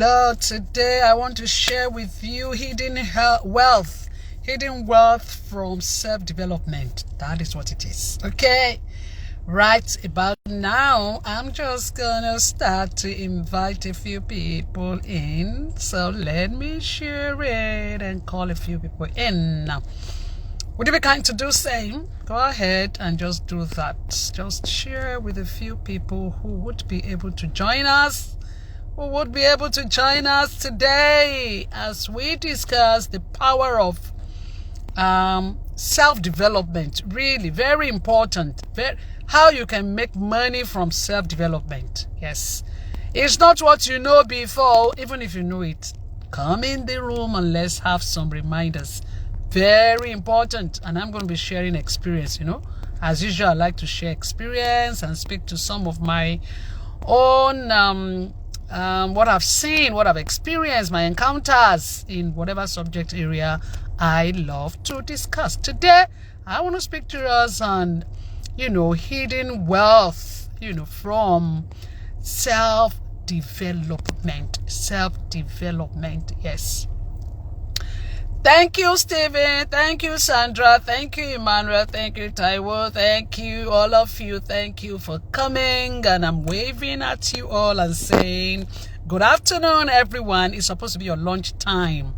Hello, today I want to share with you hidden wealth from self-development. That is what it is. Okay, right about now, I'm just gonna start to invite a few people in. So let me share it and call a few people in now. Would you be kind to do same? Go ahead and just do that. Just share with a few people who would be able to join us. Today as we discuss the power of self-development. Really very important. How you can make money from self-development. Yes, it's not what you know before. Even if you know it, come in the room and let's have some reminders. Very important. And I'm going to be sharing experience. As usual, I like to share experience and speak to some of my own what I've seen, what I've experienced, my encounters in whatever subject area I love to discuss. Today, I want to speak to us on, hidden wealth, from self-development. Yes. Thank you, Stephen. Thank you, Sandra. Thank you, Emmanuel. Thank you, Taiwo. Thank you, all of you. Thank you for coming. And I'm waving at you all and saying, good afternoon, everyone. It's supposed to be your lunch time.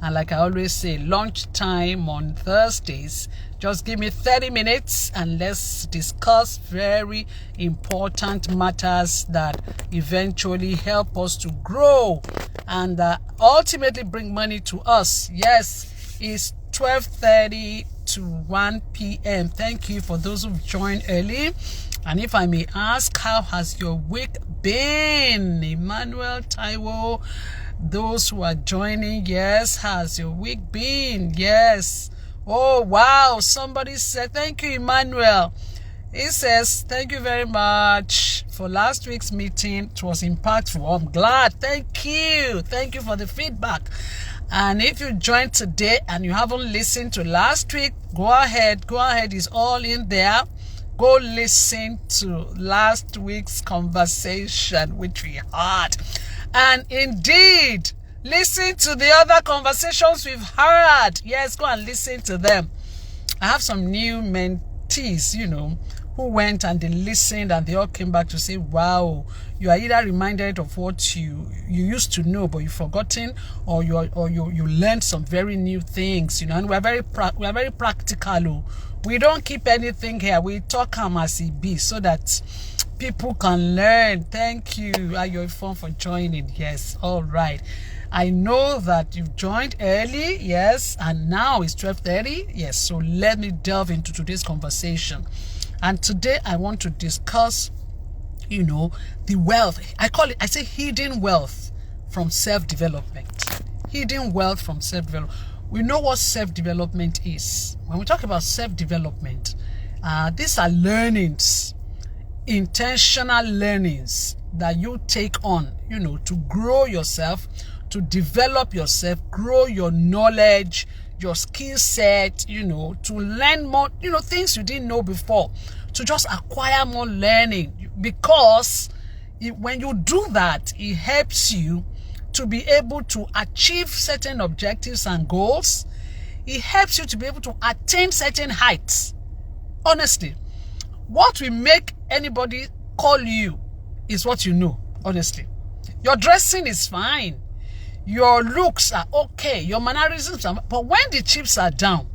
And like I always say, lunch time on Thursdays. Just give me 30 minutes and let's discuss very important matters that eventually help us to grow and ultimately bring money to us. Yes, it's 12:30 to 1 p.m. Thank you for those who've joined early. And if I may ask, how has your week been? Emmanuel, Taiwo, those who are joining, yes, has your week been? Yes. Oh, wow. Somebody said, thank you, Emmanuel. He says, thank you very much for last week's meeting. It was impactful. I'm glad. Thank you. Thank you for the feedback. And if you joined today and you haven't listened to last week, go ahead. It's all in there. Go listen to last week's conversation, which we had. And indeed, listen to the other conversations we've heard. Yes, go and listen to them. I have some new mentees, who went and they listened and they all came back to say, wow, you are either reminded of what you used to know but you've forgotten, or you learned some very new things, and we're very practical. We don't keep anything here. We talk as it be so that people can learn. Thank you, Ayoifon, for joining. Yes, all right. I know that you've joined early, yes, and now it's 12:30. Yes, so let me delve into today's conversation. And today I want to discuss, the wealth. I say hidden wealth from self-development. Hidden wealth from self-development. We know what self-development is. When we talk about self-development, these are learnings, intentional learnings that you take on, to grow yourself, to develop yourself, grow your knowledge, your skill set, to learn more, things you didn't know before, to just acquire more learning. Because when you do that, it helps you to be able to achieve certain objectives and goals. It helps you to be able to attain certain heights. Honestly, what will make anybody call you is what you know. Honestly, your dressing is fine. Your looks are okay. Your mannerisms are... But when the chips are down,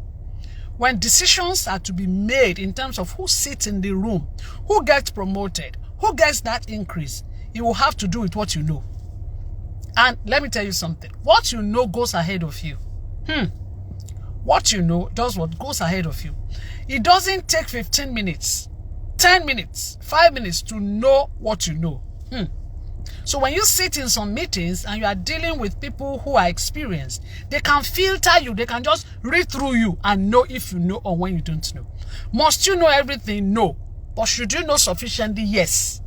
when decisions are to be made in terms of who sits in the room, who gets promoted, who gets that increase, you will have to do with what you know. And let me tell you something. What you know goes ahead of you. What you know does what goes ahead of you. It doesn't take 15 minutes, 10 minutes, 5 minutes to know what you know. So when you sit in some meetings and you are dealing with people who are experienced, they can filter you. They can just read through you and know if you know or when you don't know. Must you know everything? No. But should you know sufficiently? Yes.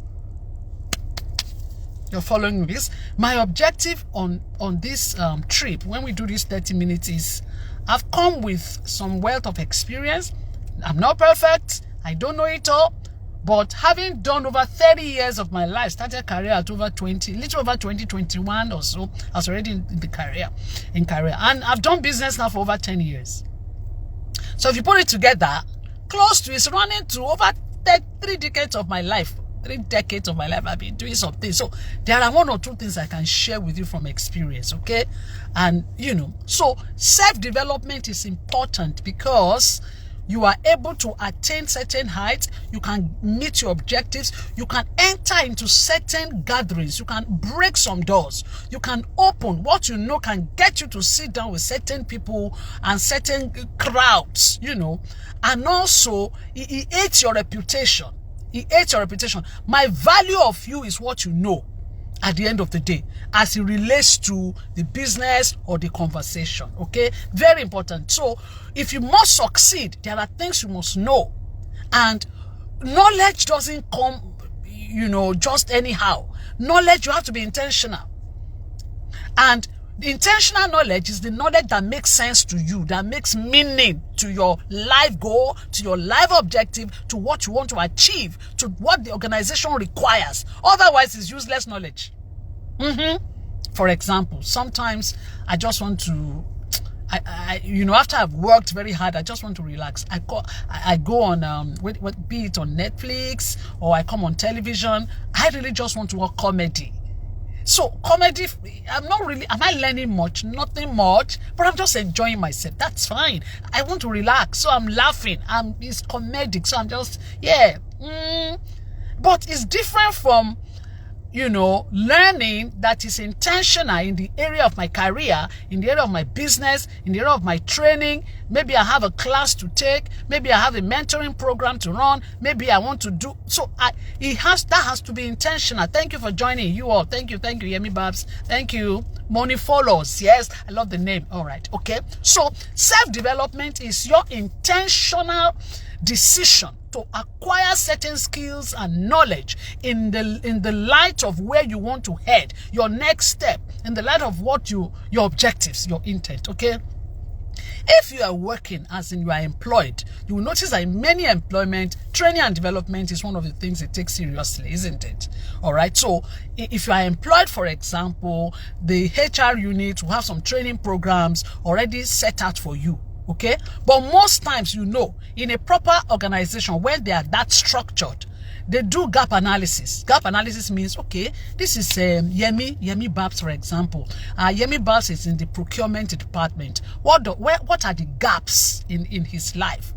You're following this? My objective on this trip, when we do this 30 minutes, is I've come with some wealth of experience. I'm not perfect. I don't know it all. But having done over 30 years of my life, started career at over 20, little over 21 or so, I was already in career. And I've done business now for over 10 years. So if you put it together, close to, it's running to over 3 decades of my life. 3 decades of my life, I've been doing something. So there are 1 or 2 things I can share with you from experience, okay? And, so self-development is important because you are able to attain certain heights. You can meet your objectives. You can enter into certain gatherings. You can break some doors. You can open what you know can get you to sit down with certain people and certain crowds, And also, it aids your reputation. It aids your reputation. My value of you is what you know at the end of the day, as it relates to the business or the conversation, okay? Very important. So, if you must succeed, there are things you must know. And knowledge doesn't come, just anyhow. Knowledge, you have to be intentional. And the intentional knowledge is the knowledge that makes sense to you, that makes meaning to your life goal, to your life objective, to what you want to achieve, to what the organization requires. Otherwise, it's useless knowledge. For example, sometimes I just want to, after I've worked very hard, I just want to relax. I go on, be it on Netflix or I come on television. I really just want to watch comedy. So comedy, am I learning much? Nothing much, but I'm just enjoying myself. That's fine. I want to relax, so I'm laughing. It's comedic, so I'm just, But it's different from, learning that is intentional in the area of my career, in the area of my business, in the area of my training. Maybe I have a class to take. Maybe I have a mentoring program to run. Maybe I want to do. So that has to be intentional. Thank you for joining, you all. Thank you, Yemi Babs. Thank you. Money follows. Yes, I love the name. All right. Okay. So self-development is your intentional decision to acquire certain skills and knowledge in the light of where you want to head, your next step, in the light of what your objectives, your intent, okay? If you are working, as in you are employed, you will notice that in many employment, training and development is one of the things they take seriously, isn't it? All right. So if you are employed, for example, the HR unit will have some training programs already set out for you. Okay, but most times, in a proper organization, when they are that structured, they do gap analysis. Gap analysis means, okay, this is Yemi Babs, for example. Yemi Babs is in the procurement department. What are the gaps in his life?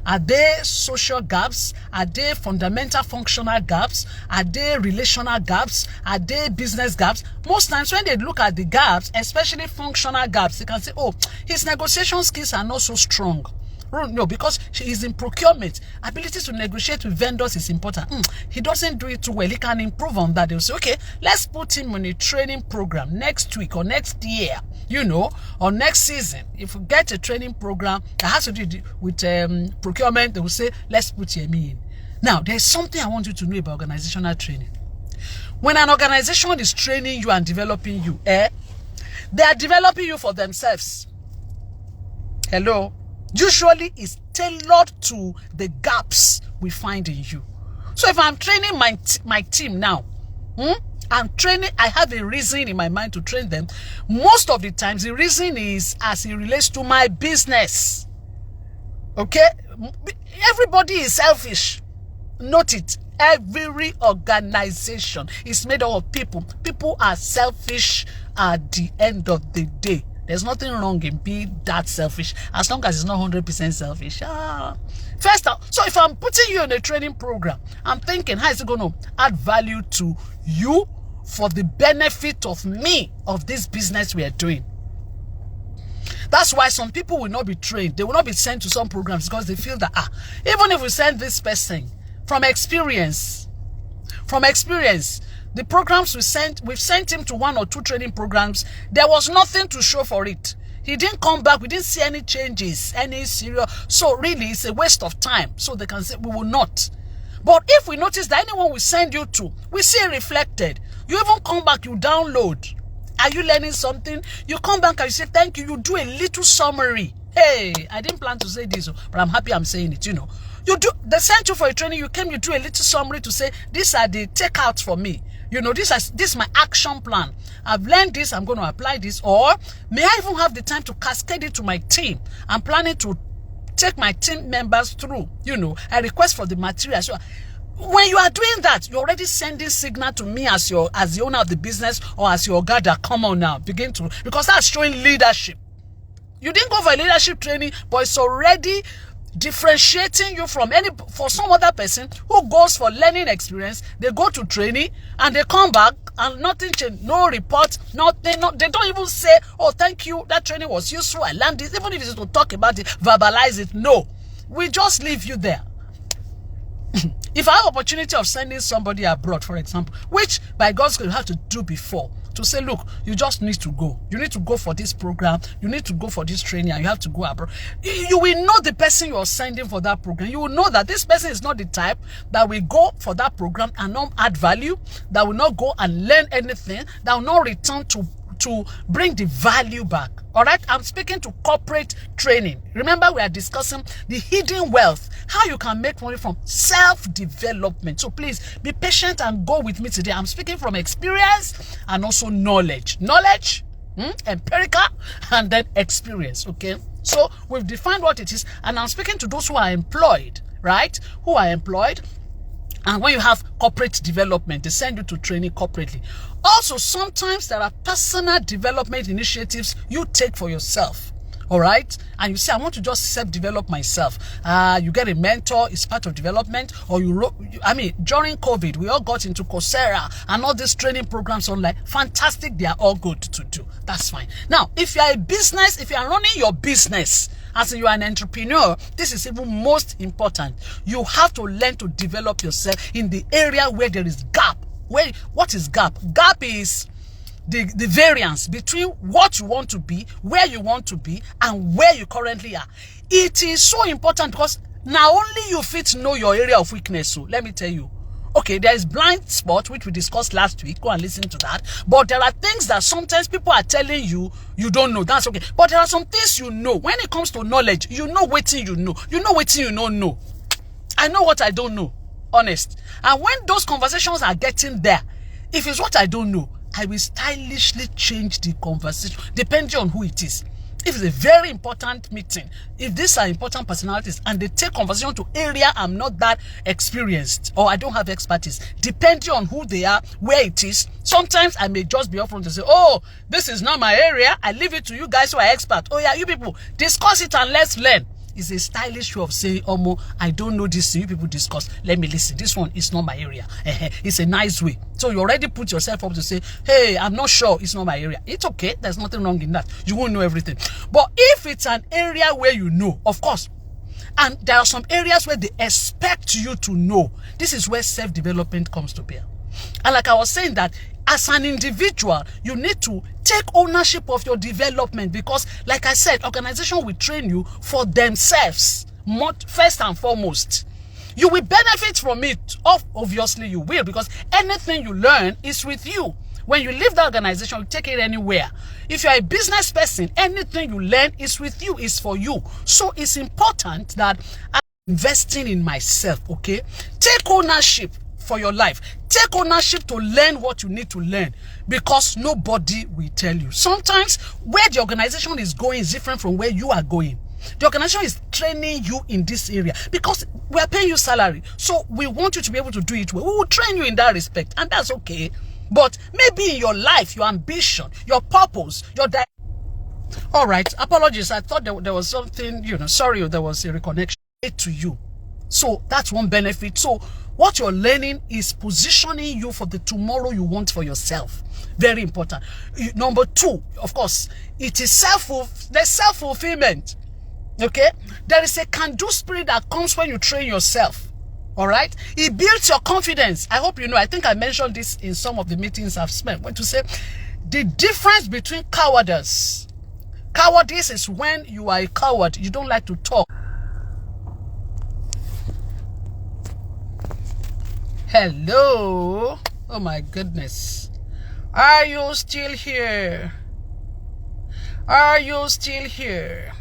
Are they social gaps? Are they fundamental functional gaps? Are they relational gaps? Are they business gaps? Most times when they look at the gaps, especially functional gaps, they can say, oh, his negotiation skills are not so strong. No, because she is in procurement. Ability to negotiate with vendors is important. He doesn't do it too well. He can improve on that. They'll say, okay, let's put him on a training program next week or next year, or next season. If we get a training program that has to do with procurement, they will say, let's put him in. Now, there's something I want you to know about organizational training. When an organization is training you and developing you, they are developing you for themselves. Hello? Usually is tailored to the gaps we find in you. So if I'm training my team now, I have a reason in my mind to train them. Most of the times, the reason is as it relates to my business. Okay? Everybody is selfish. Note it. Every organization is made up of people. People are selfish at the end of the day. There's nothing wrong in being that selfish, as long as it's not 100% selfish. First, so if I'm putting you in a training program, I'm thinking, how is it going to add value to you for the benefit of me, of this business we are doing? That's why some people will not be trained. They will not be sent to some programs because they feel that, even if we send this person from experience, the programs we've sent him to 1 or 2 training programs, there was nothing to show for it. He didn't come back. We didn't see any changes, any serious. So really, it's a waste of time. So they can say, we will not. But if we notice that anyone we send you to, we see it reflected. You even come back, you download. Are you learning something? You come back and you say, thank you. You do a little summary. Hey, I didn't plan to say this, but I'm happy I'm saying it, They sent you for a training, you came, you do a little summary to say, these are the takeouts for me. This is my action plan. I've learned this, I'm going to apply this. Or may I even have the time to cascade it to my team? I'm planning to take my team members through, a request for the material. So when you are doing that, you're already sending signal to me as the owner of the business, or as your guy that, come on now, because that's showing leadership. You didn't go for a leadership training, but it's already differentiating you from for some other person who goes for learning experience. They go to training and they come back and nothing changed, no report, nothing. They don't even say, oh, thank you, that training was useful, I learned this. Even if it's to talk about it, verbalize it, no. We just leave you there. If I have opportunity of sending somebody abroad, for example, which by God's grace you have to do before, to say, look, you just need to go. You need to go for this program. You need to go for this training, and you have to go abroad. You will know the person you are sending for that program. You will know that this person is not the type that will go for that program and not add value, that will not go and learn anything, that will not return to bring the value back. All right, I'm speaking to corporate training. Remember, we are discussing the hidden wealth, how you can make money from self-development. So please be patient and go with me today. I'm speaking from experience and also knowledge. Knowledge, empirical, and then experience. Okay, so we've defined what it is, and I'm speaking to those who are employed, right? Who are employed. And when you have corporate development, they send you to training corporately. Also, sometimes there are personal development initiatives you take for yourself. All right? And you say, I want to just self-develop myself. You get a mentor, it's part of development. Or during COVID, we all got into Coursera and all these training programs online. Fantastic, they are all good to do. That's fine. Now, if you are a business, if you are running your business, as you are an entrepreneur, this is even most important. You have to learn to develop yourself in the area where there is gap. What is gap? Gap is the variance between what you want to be, where you want to be, and where you currently are. It is so important because now only you fit know your area of weakness. So let me tell you. Okay, there is blind spot, which we discussed last week. Go and listen to that. But there are things that sometimes people are telling you, you don't know. That's okay. But there are some things you know. When it comes to knowledge, you know what you know. You know what you don't know. I know what I don't know. Honest. And when those conversations are getting there, if it's what I don't know, I will stylishly change the conversation, depending on who it is. If it's a very important meeting, if these are important personalities and they take conversation to area I'm not that experienced or I don't have expertise, depending on who they are, where it is, sometimes I may just be upfront to say, oh, this is not my area. I leave it to you guys who are expert. Oh yeah, you people, discuss it and let's learn. It's a stylish way of saying, Omo, I don't know this, you people discuss. Let me listen. This one is not my area. It's a nice way. So you already put yourself up to say, hey, I'm not sure, it's not my area. It's okay. There's nothing wrong in that. You won't know everything. But if it's an area where you know, of course, and there are some areas where they expect you to know, this is where self-development comes to bear. And like I was saying that, as an individual, you need to take ownership of your development because, like I said, organization will train you for themselves, first and foremost. You will benefit from it. Obviously, you will, because anything you learn is with you. When you leave the organization, you take it anywhere. If you're a business person, anything you learn is with you, is for you. So it's important that I'm investing in myself, okay? Take ownership for your life. Take ownership to learn what you need to learn because nobody will tell you. Sometimes where the organization is going is different from where you are going. The organization is training you in this area because we are paying you salary. So we want you to be able to do it well. We will train you in that respect, and that's okay. But maybe in your life, your ambition, your purpose, all right, apologies. I thought there was something, sorry, there was a reconnection to you. So that's one benefit. So what you're learning is positioning you for the tomorrow you want for yourself. Very important. Number two, of course, it is self-fulfillment. Okay? There is a can-do spirit that comes when you train yourself. All right? It builds your confidence. I hope you know. I think I mentioned this in some of the meetings I've spent. When to say the difference between cowardice. Cowardice is when you are a coward. You don't like to talk. Hello? Oh my goodness. Are you still here? Are you still here?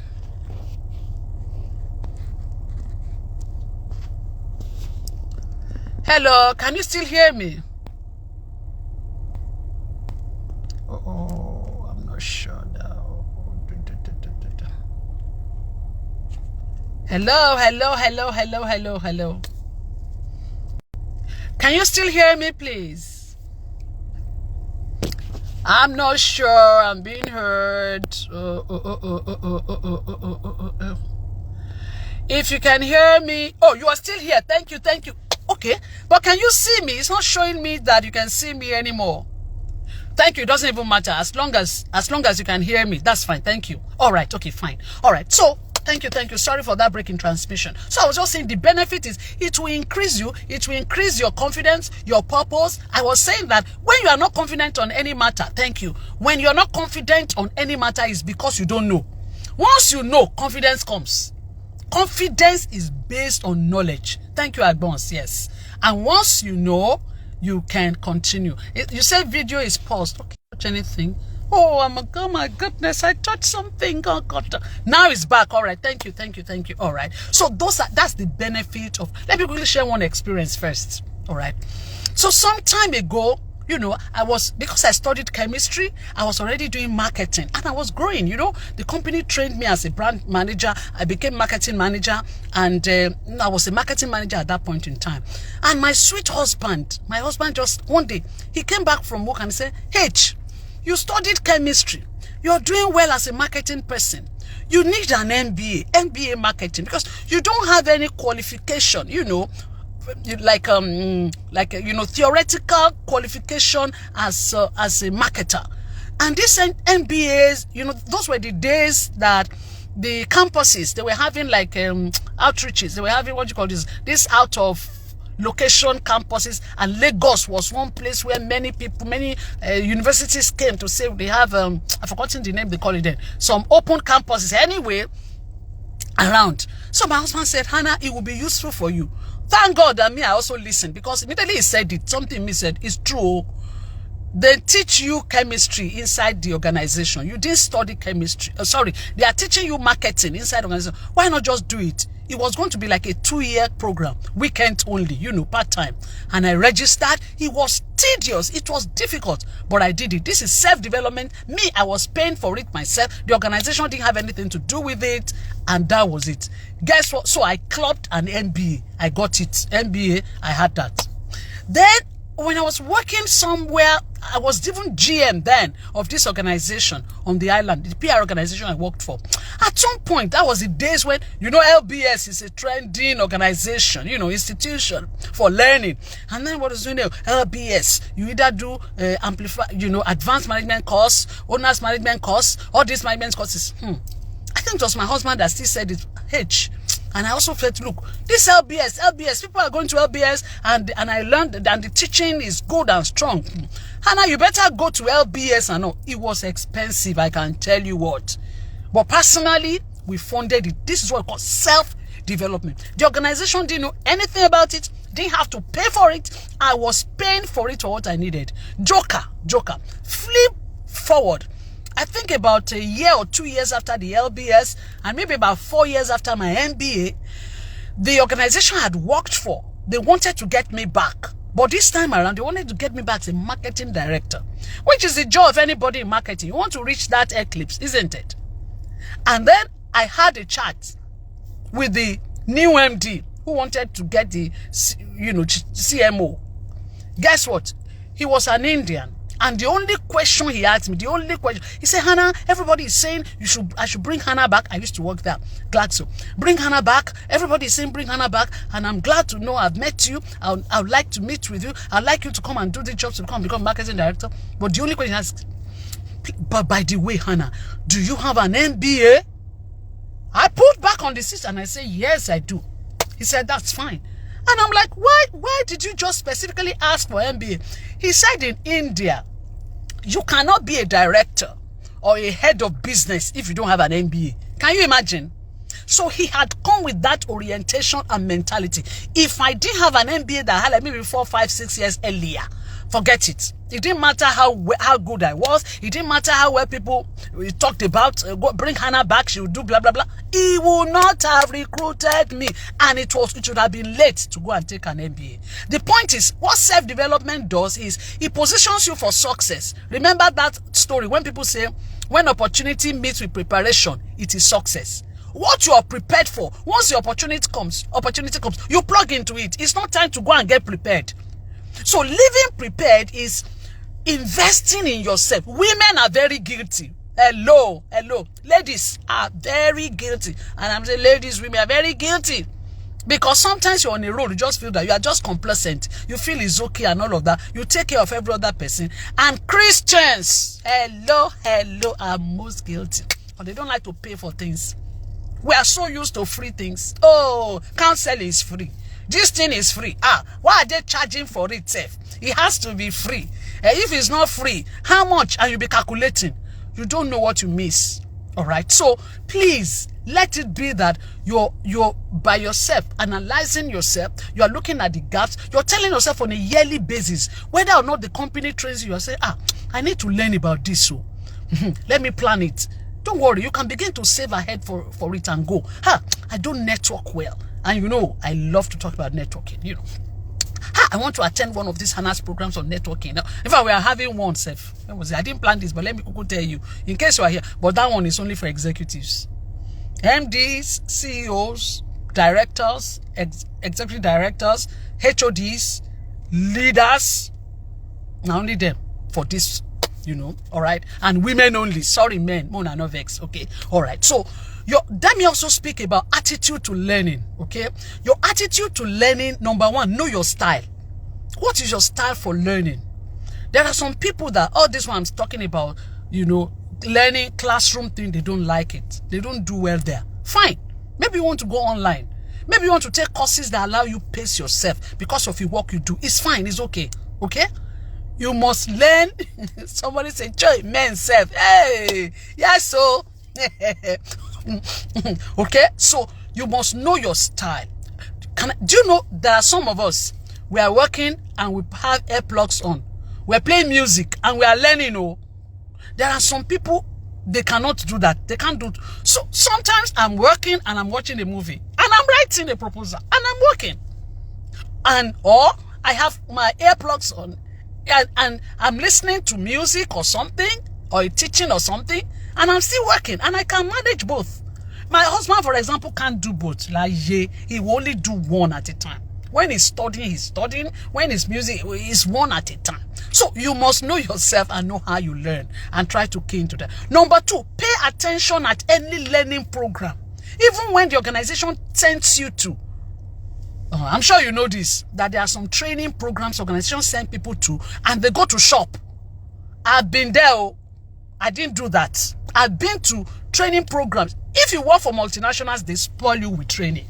Hello, can you still hear me? Oh, I'm not sure now. Hello, hello, hello, hello, hello, hello. Can you still hear me, please? I'm not sure. I'm being heard. If you can hear me. Oh, you are still here. Thank you, thank you. Okay, but can you see me? It's not showing me that you can see me anymore. Thank you. It doesn't even matter. As long as you can hear me, that's fine. Thank you. All right. Okay, fine. All right. So, thank you. Sorry for that break in transmission. So I was just saying the benefit is it will increase you. It will increase your confidence, your purpose. I was saying that when you are not confident on any matter, thank you. When you're not confident on any matter is because you don't know. Once you know, confidence comes. Confidence is based on knowledge. Thank you, Agbons. Yes. And once you know, you can continue. You say video is paused. Okay, touch anything. Oh my goodness, I touched something. Oh God. Now it's back. All right. Thank you. All right. So that's the benefit of, let me quickly share one experience first. All right. So some time ago, you know, because I studied chemistry, I was already doing marketing and I was growing, you know. The company trained me as a brand manager. I became marketing manager and I was a marketing manager at that point in time. And my sweet husband, just one day, he came back from work and said, H, you studied chemistry. You're doing well as a marketing person. You need an MBA marketing, because you don't have any qualification, you know, like theoretical qualification as a marketer. And these MBAs, you know, those were the days that the campuses, they were having like outreaches. They were having this out of location campuses, and Lagos was one place where many universities came to say they have I've forgotten the name they call it then, some open campuses anyway around. So my husband said, Hannah, it will be useful for you. Thank God that I also listened, because immediately he said it, something me said, it's true. They teach you chemistry inside the organization. You didn't study chemistry. They are teaching you marketing inside the organization. Why not just do it? It was going to be like a 2-year program, weekend only, you know, part-time. And I registered. It was tedious. It was difficult, but I did it. This is self-development. Me, I was paying for it myself. The organization didn't have anything to do with it, and that was it. Guess what? So I clocked an MBA. I got it. MBA, I had that. Then, when I was working somewhere, I was even GM then of this organization on the island, the PR organization I worked for. At some point, that was the days when, you know, LBS is a trending organization, you know, institution for learning. And then what is doing there? LBS, you either do advanced management course, owners management course, all these management courses. I think it was my husband that still said it, H. And I also felt, look, this LBS, people are going to LBS, and I learned that the teaching is good and strong. Hannah, you better go to LBS. And no, it was expensive, I can tell you what. But personally, we funded it. This is what we call self-development. The organization didn't know anything about it, didn't have to pay for it. I was paying for it for what I needed. Joker. Flip forward. I think about a year or 2 years after the LBS, and maybe about 4 years after my MBA, the organization I had worked for, they wanted to get me back. But this time around, they wanted to get me back as a marketing director, which is the job of anybody in marketing. You want to reach that eclipse, isn't it? And then I had a chat with the new MD who wanted to get the, CMO. Guess what? He was an Indian. And the only question he asked me, he said, Hannah, everybody is saying I should bring Hannah back. I used to work there, Glaxo. Bring Hannah back. Everybody is saying bring Hannah back. And I'm glad to know I've met you. I would like to meet with you. I'd like you to come and do the job to become marketing director. But the only question he asked, but by the way, Hannah, do you have an MBA? I put back on the seat and I said, yes, I do. He said, that's fine. And I'm like, why did you just specifically ask for MBA? He said in India, you cannot be a director or a head of business if you don't have an MBA. Can you imagine? So he had come with that orientation and mentality. If I didn't have an MBA that I had like maybe 4, 5, 6 years earlier, forget it. It didn't matter how good I was. It didn't matter how well people talked about, bring Hannah back, she would do blah, blah, blah. he will not have recruited me. And it should have been late to go and take an MBA. The point is, what self-development does is it positions you for success. Remember that story when people say, when opportunity meets with preparation, it is success. What you are prepared for, once the opportunity comes, you plug into it. It's not time to go and get prepared. So living prepared is investing in yourself. Women are very guilty. Hello. Ladies are very guilty. And I'm saying ladies, women are very guilty. Because sometimes you're on a road, you just feel that you are just complacent. You feel it's okay and all of that. You take care of every other person. And Christians, hello, are most guilty. But they don't like to pay for things. We are so used to free things. Oh, counseling is free. This thing is free. Why are they charging for it, Seth? It has to be free. If it's not free, how much? And you'll be calculating. You don't know what you miss. All right. So please let it be that you're by yourself, analyzing yourself. You are looking at the gaps. You're telling yourself on a yearly basis whether or not the company trains you. You're saying, I need to learn about this. So let me plan it. Don't worry. You can begin to save ahead for it and go. I don't network well. And you know, I love to talk about networking. You know, I want to attend one of these Hannah's programs on networking. Now, in fact, we are having one, Seth. I didn't plan this, but let me tell you, in case you are here. But that one is only for executives. MDs, CEOs, directors, executive directors, HODs, leaders. Now only them for this, you know, all right? And women only. Sorry, men. Mona no vex, okay? All right. So, let me also speak about attitude to learning, okay? Your attitude to learning, number one, know your style. What is your style for learning? There are some people that, this one I'm talking about, you know, learning classroom thing, they don't like it. They don't do well there. Fine. Maybe you want to go online. Maybe you want to take courses that allow you pace yourself because of the work you do. It's fine. It's okay. Okay? You must learn. Somebody say, "Joy, men self." Hey, yes, so. Okay, so you must know your style. Do you know there are some of us, we are working and we have earplugs on. We're playing music and we are learning. There are some people, they cannot do that. They can't do it. So sometimes I'm working and I'm watching a movie and I'm writing a proposal and I'm working. Or I have my earplugs on and I'm listening to music or something, or a teaching or something, and I'm still working, and I can manage both. My husband, for example, can't do both. Like, he will only do one at a time. When he's studying, he's studying. When it's music, it's one at a time. So you must know yourself and know how you learn and try to key into that. Number two, pay attention at any learning program. Even when the organization sends you to. I'm sure you know this, that there are some training programs organizations send people to, and they go to shop. I've been there. I didn't do that. I've been to training programs. If you work for multinationals, they spoil you with training.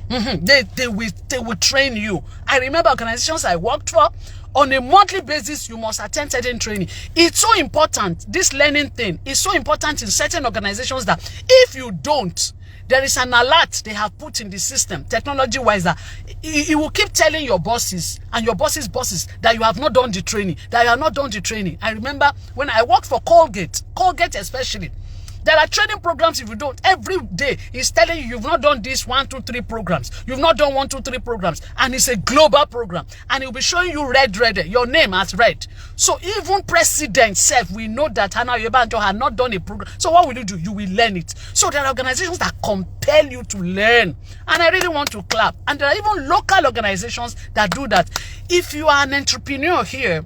They will train you. I remember organizations I worked for, on a monthly basis, you must attend certain training. It's so important. This learning thing is so important in certain organizations that if you don't, there is an alert they have put in the system, technology-wise, that it will keep telling your bosses and your bosses' bosses that you have not done the training, I remember when I worked for Colgate especially, there are training programs. If you don't, every day he's telling you you've not done this 1, 2, 3 programs. You've not done 1, 2, 3 programs. And it's a global program. And he'll be showing you red. Your name as red. So even president self, we know that Hannah Yebanjo had not done a program. So what will you do? You will learn it. So there are organizations that compel you to learn. And I really want to clap. And there are even local organizations that do that. If you are an entrepreneur here,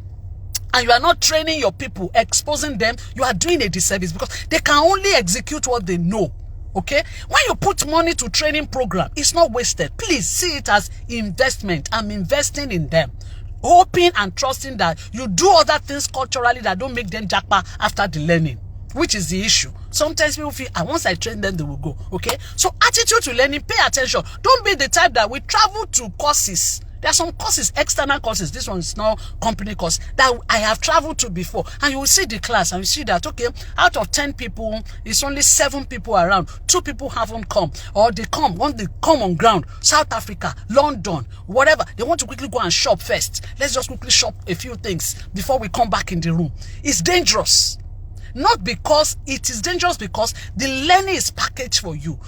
and you are not training your people, exposing them, you are doing a disservice because they can only execute what they know. Okay? When you put money to training program, it's not wasted. Please see it as investment. I'm investing in them, hoping and trusting that you do other things culturally that don't make them jackpot after the learning, which is the issue. Sometimes people feel, once I train them, they will go. Okay? So attitude to learning, pay attention. Don't be the type that we travel to courses. There are some courses, external courses. This one is not company course that I have traveled to before. And you will see the class and you see that, okay, out of 10 people, it's only 7 people around. 2 people haven't come. Or they come, once they come on ground, South Africa, London, whatever. They want to quickly go and shop first. Let's just quickly shop a few things before we come back in the room. It's dangerous. Not because it is dangerous, because the learning is packaged for you.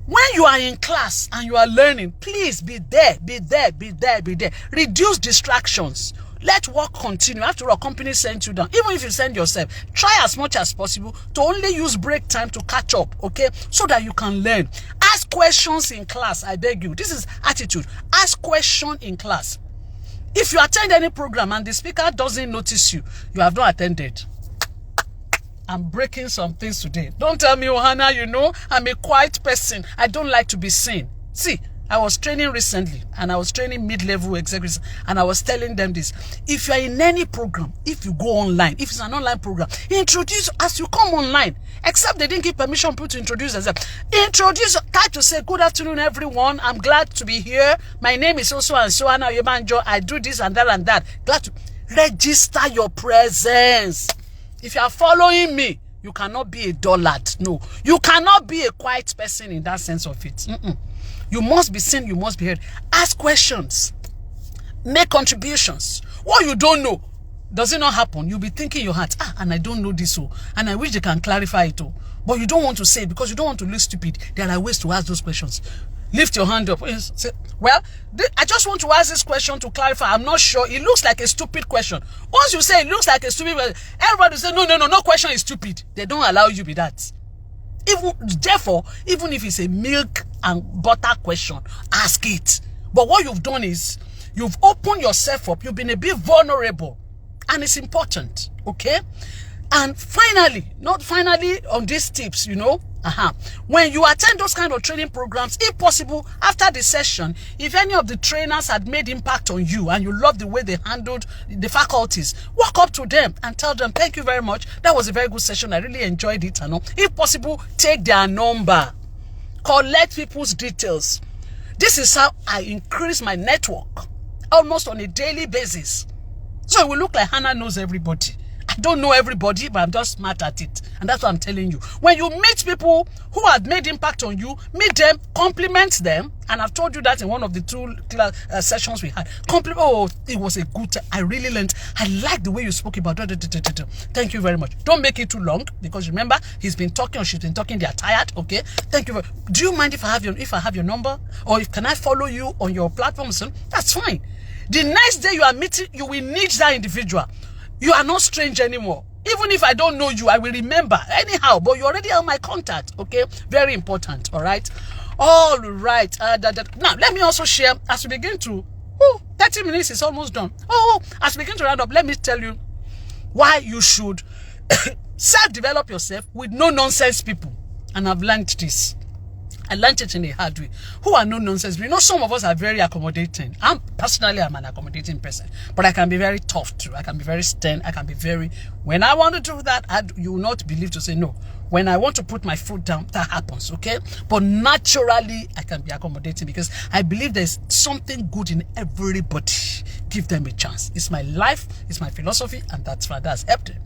When you are in class and you are learning, please be there, be there, be there, be there. Reduce distractions. Let work continue. After all, company sent you down. Even if you send yourself, try as much as possible to only use break time to catch up, okay? So that you can learn. Ask questions in class, I beg you. This is attitude. Ask questions in class. If you attend any program and the speaker doesn't notice you, you have not attended. I'm breaking some things today. Don't tell me, Hannah, you know, I'm a quiet person. I don't like to be seen. See, I was training recently, and I was training mid-level executives, and I was telling them this. If you are in any program, if you go online, if it's an online program, introduce as you come online. Except they didn't give permission people to introduce themselves. Introduce, try to say, good afternoon, everyone. I'm glad to be here. My name is also and so Hannah Oyebanjo. I do this and that and that. Glad to register your presence. If you are following me, you cannot be a dullard. No, you cannot be a quiet person in that sense of it. You must be seen, you must be heard. Ask questions. Make contributions. What you don't know, does it not happen? You'll be thinking in your heart, and I don't know this, and I wish they can clarify it. But you don't want to say it because you don't want to look stupid. There are ways to ask those questions. Lift your hand up. Say, well, I just want to ask this question to clarify. I'm not sure. It looks like a stupid question. Once you say it looks like a stupid question, everybody say, no question is stupid. They don't allow you with that. Therefore, even if it's a milk and butter question, ask it. But what you've done is, you've opened yourself up. You've been a bit vulnerable. And it's important. Okay? And finally, not finally on these tips, you know, when you attend those kind of training programs, if possible, after the session, if any of the trainers had made impact on you and you love the way they handled the faculties, walk up to them and tell them, thank you very much. That was a very good session. I really enjoyed it. If possible, take their number. Collect people's details. This is how I increase my network almost on a daily basis. So it will look like Hannah knows everybody. I don't know everybody, but I'm just smart at it. And that's what I'm telling you. When you meet people who have made impact on you, meet them, compliment them. And I've told you that in one of the two sessions we had. Oh, it was a good time. I really learned. I like the way you spoke about it. Thank you very much. Don't make it too long, because remember, he's been talking or she's been talking. They're tired. Okay. Thank you. Do you mind if I have your number, or can I follow you on your platform? So that's fine. The next day you are meeting, you will need that individual. You are not strange anymore. Even if I don't know you, I will remember anyhow. But you already have my contact. Okay, very important. All right. Now let me also share as we begin to. 30 minutes is almost done. As we begin to round up, let me tell you why you should self-develop yourself with no nonsense people. And I've learned this. I learned it in a hard way. Who are no nonsense? You know, some of us are very accommodating. I'm an accommodating person, but I can be very tough too. I can be very stern. I can be very, when I want to do that, you will not believe to say no. When I want to put my foot down, that happens, okay? But naturally, I can be accommodating because I believe there's something good in everybody. Give them a chance. It's my life, it's my philosophy, and that's helped it.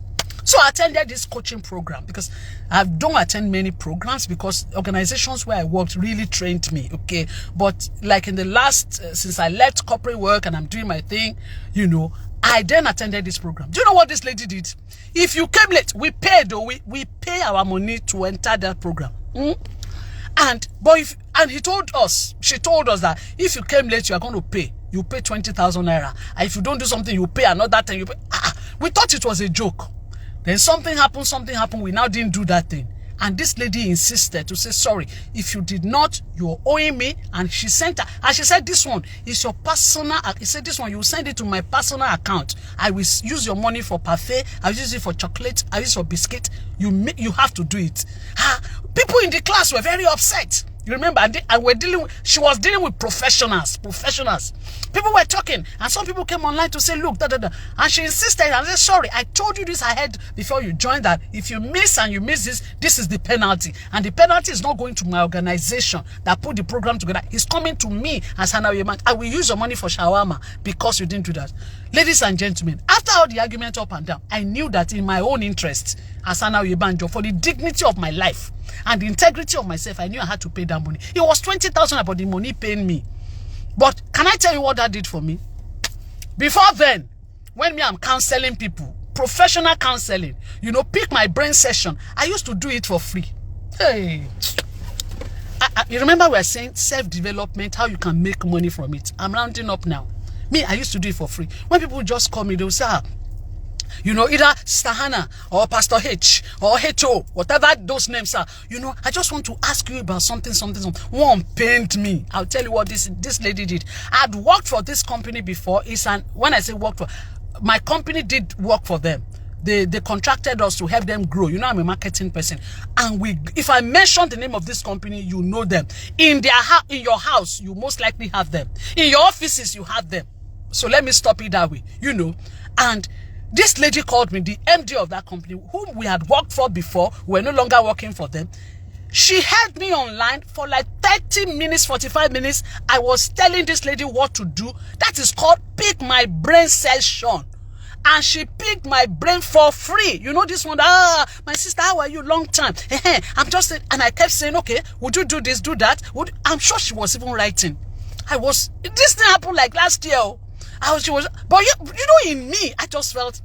So I attended this coaching program because I don't attend many programs because organizations where I worked really trained me, okay? But like in the last, since I left corporate work and I'm doing my thing, you know, I then attended this program. Do you know what this lady did? If you came late, we paid, or we pay our money to enter that program. And she told us that if you came late, you are going to pay. You pay 20,000 naira. And if you don't do something, you pay another thing. You pay. We thought it was a joke. Then something happened. We now didn't do that thing. And this lady insisted to say, sorry, if you did not, you're owing me. And she sent her, and she said, this one is your personal, he said, this one, you send it to my personal account. I will use your money for parfait. I will use it for chocolate. I will use it for biscuit. You have to do it. People in the class were very upset. You remember, and she was dealing with professionals. People were talking, and some people came online to say, look, and she insisted and said, sorry, I told you this ahead before you joined, that if you miss this is the penalty. And the penalty is not going to my organization that put the program together. It's coming to me as Hannah Oyebanjo. I will use your money for shawarma because you didn't do that. Ladies and gentlemen, after all the argument up and down, I knew that in my own interest as Hannah Oyebanjo, for the dignity of my life and the integrity of myself, I knew I had to pay that money. It was 20,000 about the money paying me. But can I tell you what that did for me? Before then, when I'm counseling people, professional counseling, you know, pick my brain session. I used to do it for free. Hey, you remember we were saying self-development, how you can make money from it. I'm rounding up now. Me, I used to do it for free. When people just call me, they'll say, you know, either Stahana or Pastor H or HO, whatever those names are. You know, I just want to ask you about something. One pained me. I'll tell you what this lady did. I'd worked for this company before. When I say worked for, my company did work for them. They contracted us to help them grow. You know, I'm a marketing person, and if I mention the name of this company, you know them. In your house, you most likely have them. In your offices, you have them. So let me stop it that way. You know, and this lady called me, the MD of that company, whom we had worked for before. We're no longer working for them. She held me online for like 30 minutes, 45 minutes. I was telling this lady what to do. That is called pick my brain session. And she picked my brain for free. You know this one, my sister, how are you? Long time. I'm just, and I kept saying, okay, would you do this, do that? I'm sure she was even writing. This thing happened like last year. But you know, in me, I just felt,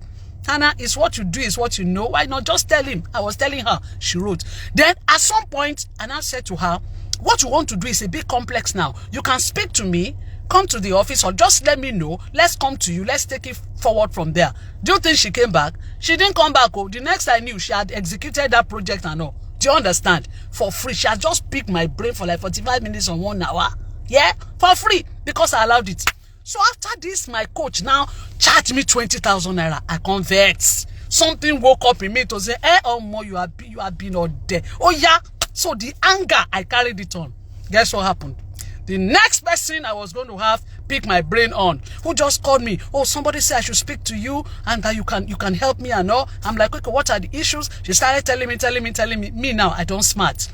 Hannah, it's what you do, is what you know. Why not just tell him? I was telling her, she wrote. Then at some point, and I said to her, what you want to do is a bit complex now. You can speak to me, come to the office, or just let me know. Let's come to you. Let's take it forward from there. Do you think she came back? She didn't come back. Oh, the next I knew, she had executed that project and all. Do you understand? For free. She had just picked my brain for like 45 minutes or 1 hour. Yeah? For free. Because I allowed it. So after this, my coach now charged me 20,000 naira. I convert. Something woke up in me to say, oh, more you have been all there. Oh, yeah. So the anger, I carried it on. Guess what happened? The next person I was going to have pick my brain on, who just called me, oh, somebody said I should speak to you and that you can help me and all. I'm like, okay, what are the issues? She started telling me. Me now, I don't smart.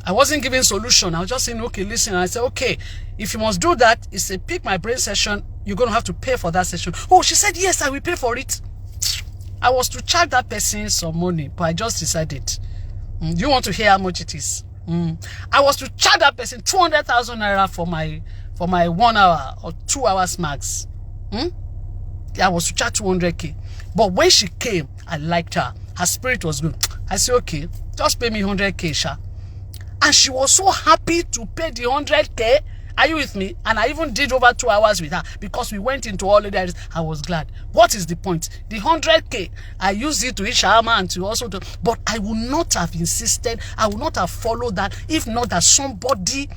I wasn't giving solution. I was just saying, okay, listen. And I said, okay, if you must do that, it's a pick my brain session. You're going to have to pay for that session. Oh, she said, yes, I will pay for it. I was to charge that person some money, but I just decided. Do you want to hear how much it is? I was to charge that person 200,000 naira for my 1 hour or 2 hours max. I was to charge 200k. But when she came, I liked her. Her spirit was good. I said, okay, just pay me 100k, Sha. And she was so happy to pay the 100k. Are you with me? And I even did over 2 hours with her because we went into all of that. I was glad. What is the point? The 100k, I used it to eat shawarma and to also do, but I would not have insisted. I would not have followed that if not that somebody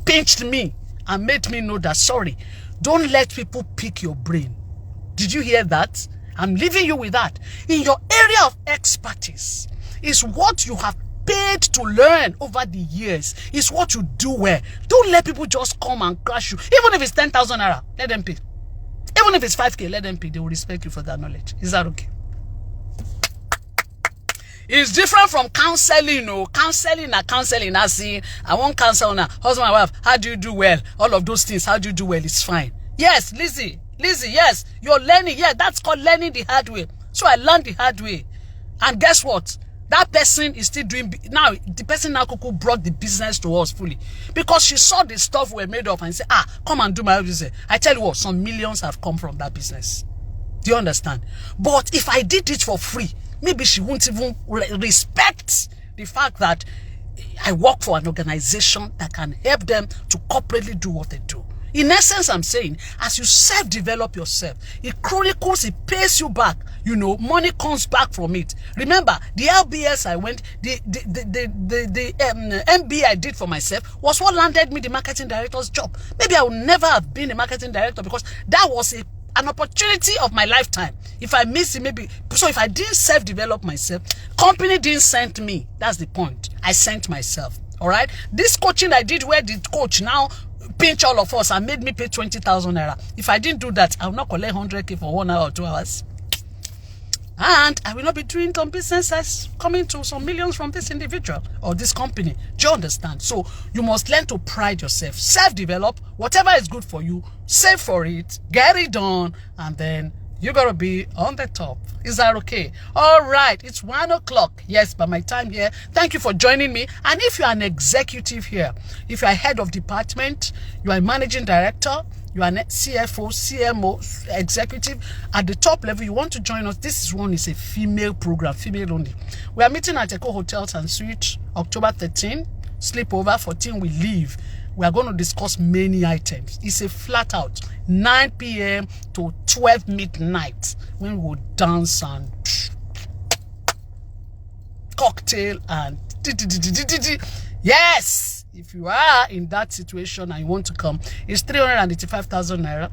pinched me and made me know that, sorry, don't let people pick your brain. Did you hear that? I'm leaving you with that. In your area of expertise is what you have paid to learn over the years. Is what you do well. Don't let people just come and crash you. Even if it's 10,000 naira, let them pay. Even if it's 5k, let them pay. They will respect you for that knowledge. Is that okay? It's different from counseling. Counseling. I see. I won't counsel now. Husband and wife, how do you do well? All of those things, how do you do well? It's fine. Yes, Lizzie, yes, you're learning. Yeah, that's called learning the hard way. So I learned the hard way. And guess what? That person is still doing, now the person now brought the business to us fully because she saw the stuff we're made of and said, come and do my business. I tell you what, some millions have come from that business. Do you understand? But if I did it for free, maybe she won't even respect the fact that I work for an organization that can help them to corporately do what they do. In essence, I'm saying, as you self-develop yourself, it chronicles, it pays you back. You know, money comes back from it. Remember, the LBS I went, the MBA I did for myself was what landed me the marketing director's job. Maybe I would never have been a marketing director because that was an opportunity of my lifetime. If I miss it, maybe. So if I didn't self-develop myself, company didn't send me. That's the point. I sent myself. All right. This coaching I did where the coach now pinch all of us and made me pay 20,000 naira. If I didn't do that, I will not collect 100k for 1 hour or 2 hours. And I will not be doing some business that's coming to some millions from this individual or this company. Do you understand? So you must learn to pride yourself, self-develop, whatever is good for you, save for it, get it done, and then you gotta be on the top. Is that okay? All right, it's 1 o'clock. Yes, by my time here. Thank you for joining me. And if you're an executive here, if you're a head of department, you are a managing director, you are an CFO, CMO, executive at the top level, you want to join us, this one is a female program, female only. We are meeting at Echo Hotels and Suites, October 13, sleepover, 14 we leave. We are going to discuss many items. It's a flat out 9 p.m. to 12 midnight when we will dance and cocktail and yes. If you are in that situation and you want to come, it's 385,000 naira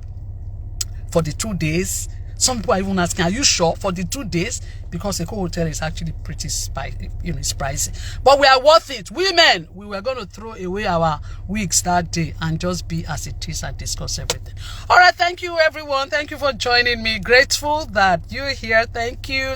for the 2 days. Some people are even asking, are you sure for the 2 days? Because Echo Hotel is actually pretty spicy, it's pricey. But we are worth it. Women, we were going to throw away our wigs that day and just be as it is and discuss everything. All right, thank you, everyone. Thank you for joining me. Grateful that you're here. Thank you.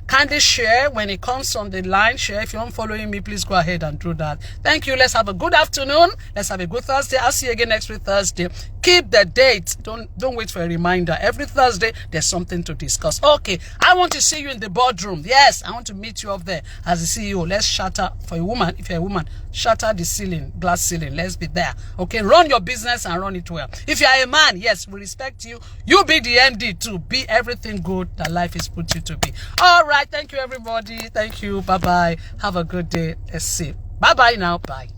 Kindly share when it comes on the line. Share. If you're not following me, please go ahead and do that. Thank you. Let's have a good afternoon. Let's have a good Thursday. I'll see you again next week, Thursday. Keep the date. Don't wait for a reminder. Every Thursday, there's something to discuss. Okay, I want to see you in the boardroom. Yes, I want to meet you up there as the CEO. Let's shatter for a woman. If you're a woman, shatter the ceiling, glass ceiling. Let's be there. Okay, run your business and run it well. If you're a man, yes, we respect you. You be the MD too. Be everything good that life is put you to be. All right, thank you, everybody. Thank you. Bye-bye. Have a good day. Let's see. Bye-bye now. Bye.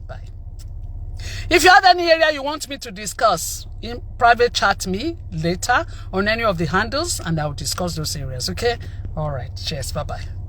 If you have any area you want me to discuss, in private chat me later on any of the handles and I'll discuss those areas, okay? All right. Cheers. Bye-bye.